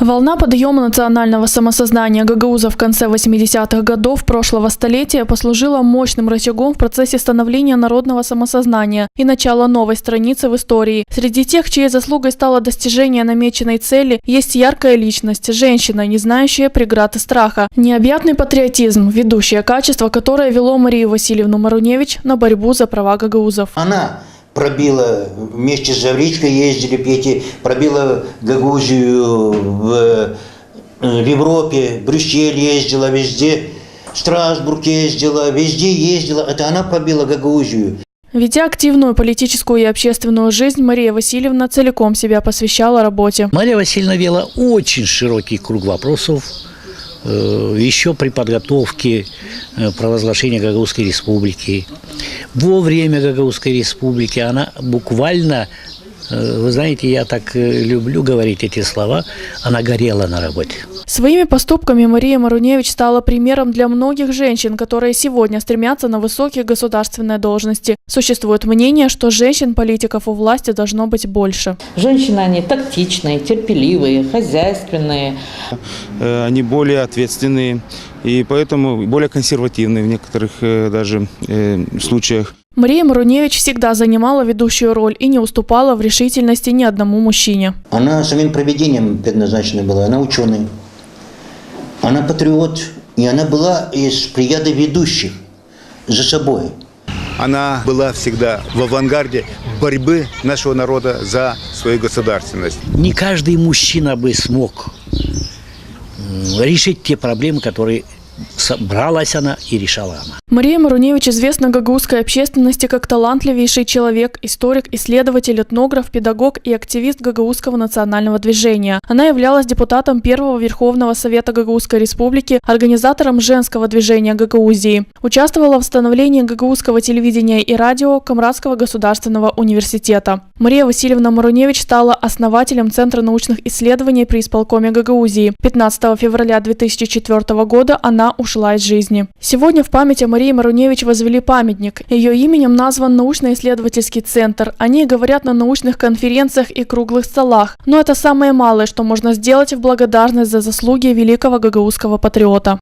Волна подъема национального самосознания гагаузов в конце 80-х годов прошлого столетия послужила мощным рычагом в процессе становления народного самосознания и начала новой страницы в истории. Среди тех, чьей заслугой стало достижение намеченной цели, есть яркая личность – женщина, не знающая преград и страха. Необъятный патриотизм – ведущее качество, которое вело Марию Васильевну Маруневич на борьбу за права гагаузов. Она пробила, вместе с Завричкой ездили, Пети, пробила Гагаузию в Европе, в Брюссель ездила, везде, в Страсбург ездила, везде ездила. Это она пробила Гагаузию. Ведя активную политическую и общественную жизнь, Мария Васильевна целиком себя посвящала работе. Мария Васильевна вела очень широкий круг вопросов. Еще при подготовке провозглашения Гагаузской республики. Во время Гагаузской республики она буквально, вы знаете, я так люблю говорить эти слова, она горела на работе. Своими поступками Мария Маруневич стала примером для многих женщин, которые сегодня стремятся на высокие государственные должности. Существует мнение, что женщин-политиков у власти должно быть больше. Женщины, они тактичные, терпеливые, хозяйственные. Они более ответственные и поэтому более консервативные в некоторых даже случаях. Мария Маруневич всегда занимала ведущую роль и не уступала в решительности ни одному мужчине. Она самим проведением предназначена была, она ученый, она патриот, и она была из плеяды ведущих за собой. Она была всегда в авангарде борьбы нашего народа за свою государственность. Не каждый мужчина бы смог решить те проблемы, которые собралась она и решала она. Мария Маруневич известна гагаузской общественности как талантливейший человек, историк, исследователь, этнограф, педагог и активист гагаузского национального движения. Она являлась депутатом Первого Верховного Совета Гагаузской Республики, организатором женского движения Гагаузии. Участвовала в становлении гагаузского телевидения и радио Камрадского государственного университета. Мария Васильевна Маруневич стала основателем Центра научных исследований при исполкоме Гагаузии. 15 февраля 2004 года она ушла из жизни. Сегодня в память о Марии Маруневич возвели памятник. Ее именем назван научно-исследовательский центр. О ней говорят на научных конференциях и круглых столах. Но это самое малое, что можно сделать в благодарность за заслуги великого гагаузского патриота.